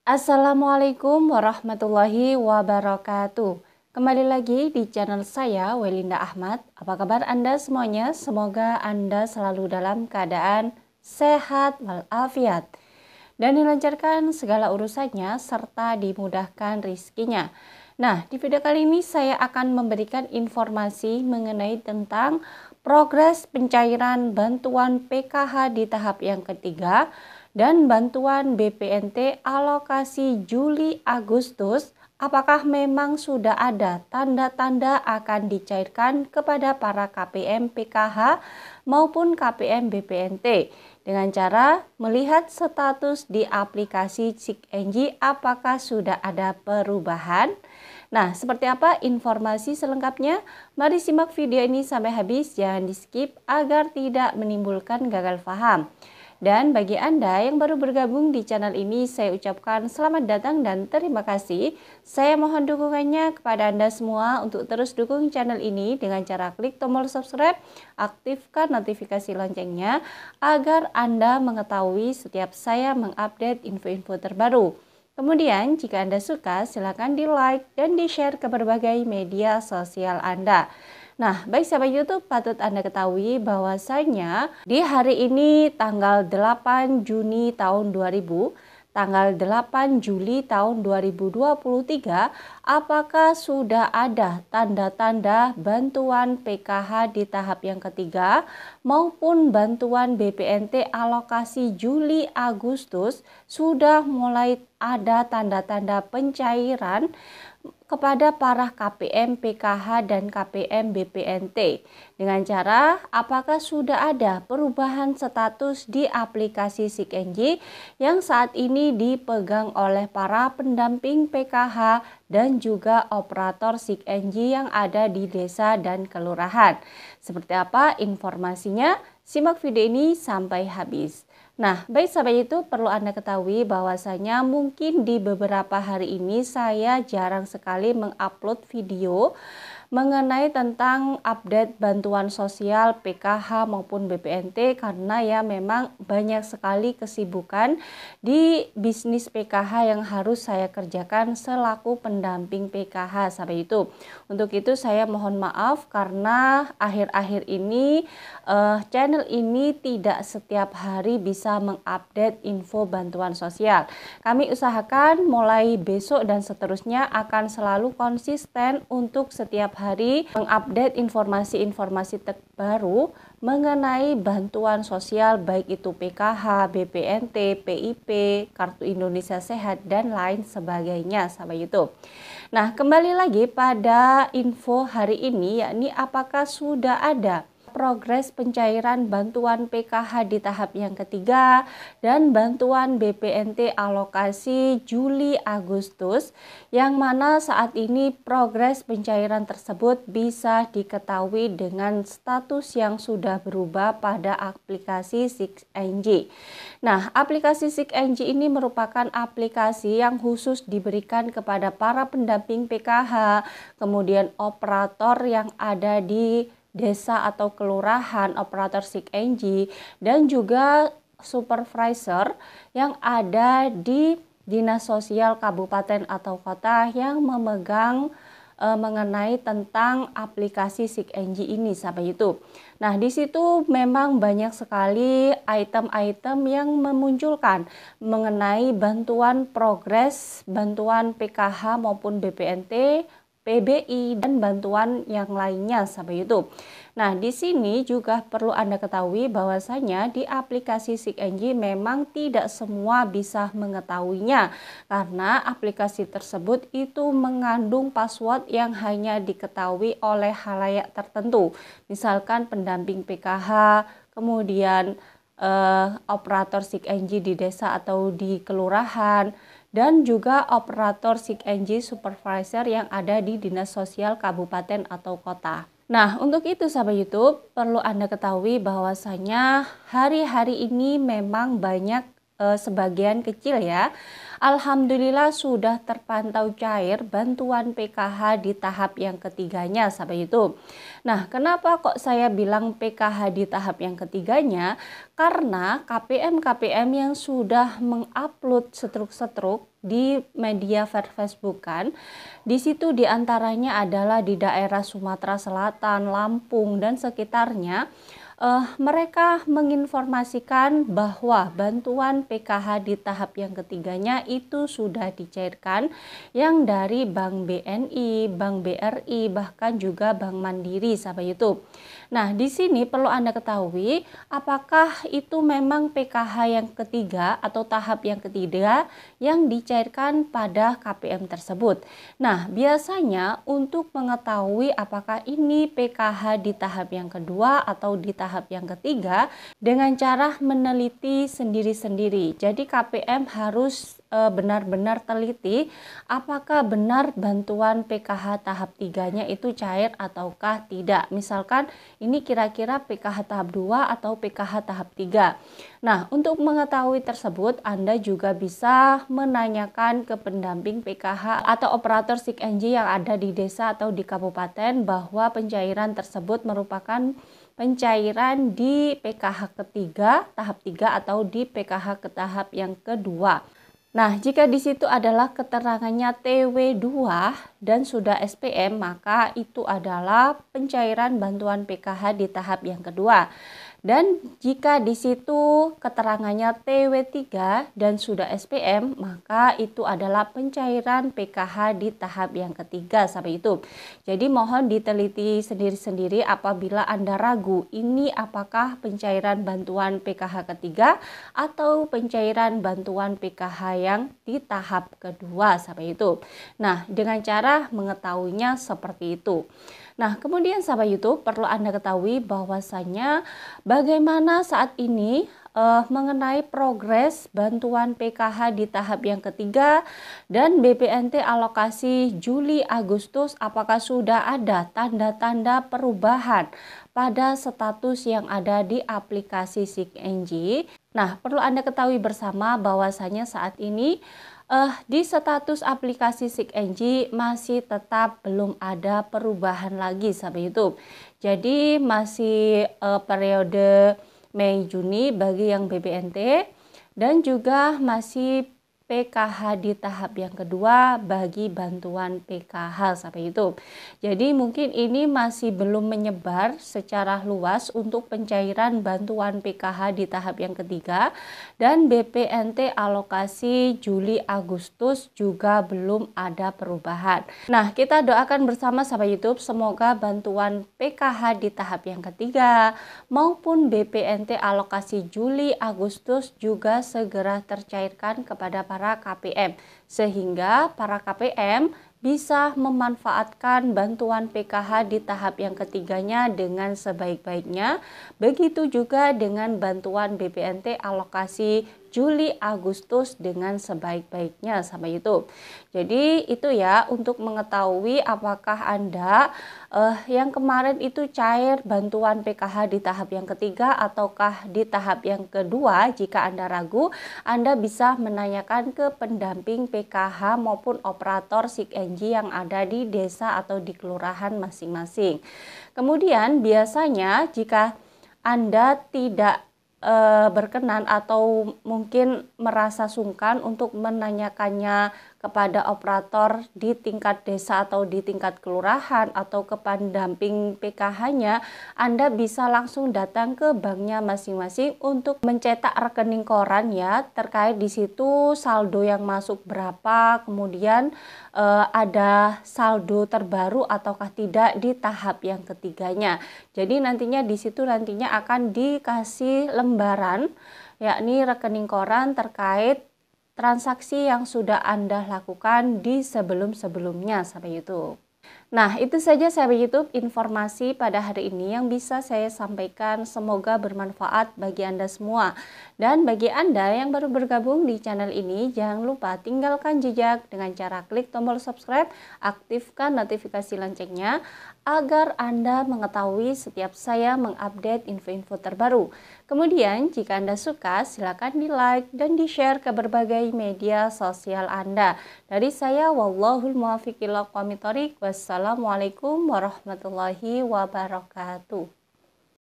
Assalamualaikum warahmatullahi wabarakatuh. Kembali lagi di channel saya, Welinda Ahmad. Apa kabar Anda semuanya? Semoga Anda selalu dalam keadaan sehat walafiat dan dilancarkan segala urusannya serta dimudahkan rizkinya. Nah, di video kali ini saya akan memberikan informasi mengenai tentang progres pencairan bantuan PKH di tahap yang ketiga dan bantuan BPNT alokasi Juli-Agustus. Apakah memang sudah ada tanda-tanda akan dicairkan kepada para KPM PKH maupun KPM BPNT dengan cara melihat status di aplikasi SIKNJ apakah sudah ada perubahan? Nah, seperti apa informasi selengkapnya? Mari simak video ini sampai habis, jangan di skip agar tidak menimbulkan gagal paham. Dan bagi Anda yang baru bergabung di channel ini, saya ucapkan selamat datang dan terima kasih. Saya mohon dukungannya kepada Anda semua untuk terus dukung channel ini dengan cara klik tombol subscribe, aktifkan notifikasi loncengnya agar Anda mengetahui setiap saya mengupdate info-info terbaru. Kemudian jika Anda suka, silakan di like dan di share ke berbagai media sosial Anda. Nah, baik sahabat YouTube, patut Anda ketahui bahwasanya di hari ini tanggal 8 Juni tahun 2000, tanggal 8 Juli tahun 2023, apakah sudah ada tanda-tanda bantuan PKH di tahap yang ketiga maupun bantuan BPNT alokasi Juli-Agustus sudah mulai ada tanda-tanda pencairan kepada para KPM PKH dan KPM BPNT dengan cara apakah sudah ada perubahan status di aplikasi SIKNJ yang saat ini dipegang oleh para pendamping PKH dan juga operator SIKNJ yang ada di desa dan kelurahan. Seperti apa informasinya? Simak video ini sampai habis. Nah, baik sahabat itu perlu Anda ketahui bahwasanya mungkin di beberapa hari ini saya jarang sekali mengupload video mengenai tentang update bantuan sosial PKH maupun BPNT karena ya memang banyak sekali kesibukan di bisnis PKH yang harus saya kerjakan selaku pendamping PKH sahabat itu. Untuk itu saya mohon maaf karena akhir-akhir ini channel ini tidak setiap hari bisa mengupdate info bantuan sosial. Kami usahakan mulai besok dan seterusnya akan selalu konsisten untuk setiap hari mengupdate informasi-informasi terbaru mengenai bantuan sosial baik itu PKH, BPNT, PIP, Kartu Indonesia Sehat dan lain sebagainya sahabat YouTube. Nah, kembali lagi pada info hari ini yakni apakah sudah ada progres pencairan bantuan PKH di tahap yang ketiga dan bantuan BPNT alokasi Juli-Agustus yang mana saat ini progres pencairan tersebut bisa diketahui dengan status yang sudah berubah pada aplikasi SIKNJ. Nah, aplikasi SIKNJ ini merupakan aplikasi yang khusus diberikan kepada para pendamping PKH, kemudian operator yang ada di desa atau kelurahan, operator SIKNJ, dan juga supervisor yang ada di dinas sosial kabupaten atau kota yang memegang mengenai tentang aplikasi SIKNJ ini sahabat YouTube. Nah, di situ memang banyak sekali item-item yang memunculkan mengenai bantuan progres, bantuan PKH maupun BPNT, PBI dan bantuan yang lainnya sahabat YouTube. Nah, di sini juga perlu Anda ketahui bahwasanya di aplikasi SIKNJ memang tidak semua bisa mengetahuinya karena aplikasi tersebut itu mengandung password yang hanya diketahui oleh khalayak tertentu. Misalkan pendamping PKH, kemudian operator SIKNJ di desa atau di kelurahan, dan juga operator SIKNJ supervisor yang ada di dinas sosial kabupaten atau kota. Nah, untuk itu sahabat YouTube perlu Anda ketahui bahwasanya hari-hari ini memang banyak sebagian kecil ya. Alhamdulillah sudah terpantau cair bantuan PKH di tahap yang ketiganya sahabat YouTube. Nah, kenapa kok saya bilang PKH di tahap yang ketiganya? Karena KPM-KPM yang sudah mengupload setruk-setruk di media Facebook kan. Di situ diantaranya adalah di daerah Sumatera Selatan, Lampung, dan sekitarnya. Mereka menginformasikan bahwa bantuan PKH di tahap yang ketiganya itu sudah dicairkan, yang dari Bank BNI, Bank BRI, bahkan juga Bank Mandiri, sahabat YouTube. Nah, di sini perlu Anda ketahui apakah itu memang PKH yang ketiga atau tahap yang ketiga yang dicairkan pada KPM tersebut. Nah, biasanya untuk mengetahui apakah ini PKH di tahap yang kedua atau di tahap yang ketiga dengan cara meneliti sendiri-sendiri. Jadi KPM harus benar-benar teliti apakah benar bantuan PKH tahap 3-nya itu cair ataukah tidak. Misalkan ini kira-kira PKH tahap 2 atau PKH tahap 3. Nah, untuk mengetahui tersebut Anda juga bisa menanyakan ke pendamping PKH atau operator SIG-NG yang ada di desa atau di kabupaten bahwa pencairan tersebut merupakan pencairan di PKH ketiga, tahap 3 atau di PKH ke tahap yang kedua. Nah, jika di situ adalah keterangannya TW2 dan sudah SPM, maka itu adalah pencairan bantuan PKH di tahap yang kedua. Dan jika di situ keterangannya TW3 dan sudah SPM, maka itu adalah pencairan PKH di tahap yang ketiga, sahabat YouTube. Jadi mohon diteliti sendiri-sendiri apabila Anda ragu ini apakah pencairan bantuan PKH ketiga atau pencairan bantuan PKH yang di tahap kedua, sahabat YouTube. Nah, dengan cara mengetahuinya seperti itu. Nah, kemudian sahabat YouTube perlu Anda ketahui bahwasanya bagaimana saat ini mengenai progres bantuan PKH di tahap yang ketiga dan BPNT alokasi Juli Agustus, apakah sudah ada tanda-tanda perubahan pada status yang ada di aplikasi SIG-NG. Nah, perlu Anda ketahui bersama bahwasanya saat ini di status aplikasi SIG-NG masih tetap belum ada perubahan lagi, sahabat YouTube. Jadi masih periode Mei Juni bagi yang BPNT dan juga masih PKH di tahap yang kedua bagi bantuan PKH, sahabat YouTube. Jadi mungkin ini masih belum menyebar secara luas untuk pencairan bantuan PKH di tahap yang ketiga, dan BPNT alokasi Juli Agustus juga belum ada perubahan. Nah, kita doakan bersama sahabat YouTube semoga bantuan PKH di tahap yang ketiga maupun BPNT alokasi Juli Agustus juga segera tercairkan kepada para KPM, sehingga para KPM bisa memanfaatkan bantuan PKH di tahap yang ketiganya dengan sebaik-baiknya. Begitu juga dengan bantuan BPNT alokasi Juli Agustus dengan sebaik-baiknya, sahabat YouTube. Jadi itu ya untuk mengetahui apakah Anda yang kemarin itu cair bantuan PKH di tahap yang ketiga ataukah di tahap yang kedua. Jika Anda ragu, Anda bisa menanyakan ke pendamping PKH maupun operator SIG-NG yang ada di desa atau di kelurahan masing-masing. Kemudian biasanya jika Anda tidak berkenan atau mungkin merasa sungkan untuk menanyakannya kepada operator di tingkat desa atau di tingkat kelurahan atau ke pendamping PKH-nya, Anda bisa langsung datang ke banknya masing-masing untuk mencetak rekening koran ya, terkait di situ saldo yang masuk berapa, kemudian ada saldo terbaru ataukah tidak di tahap yang ketiganya. Jadi nantinya di situ nantinya akan dikasih lembaran yakni rekening koran terkait transaksi yang sudah Anda lakukan di sebelum-sebelumnya, sahabat YouTube. Nah, itu saja sahabat YouTube informasi pada hari ini yang bisa saya sampaikan. Semoga bermanfaat bagi Anda semua. Dan bagi Anda yang baru bergabung di channel ini, jangan lupa tinggalkan jejak dengan cara klik tombol subscribe, aktifkan notifikasi loncengnya agar Anda mengetahui setiap saya mengupdate info-info terbaru. Kemudian, jika Anda suka, silakan di-like dan di-share ke berbagai media sosial Anda. Dari saya, wallahul muwaffiq ila aqwamit thoriq. Wassalamualaikum warahmatullahi wabarakatuh.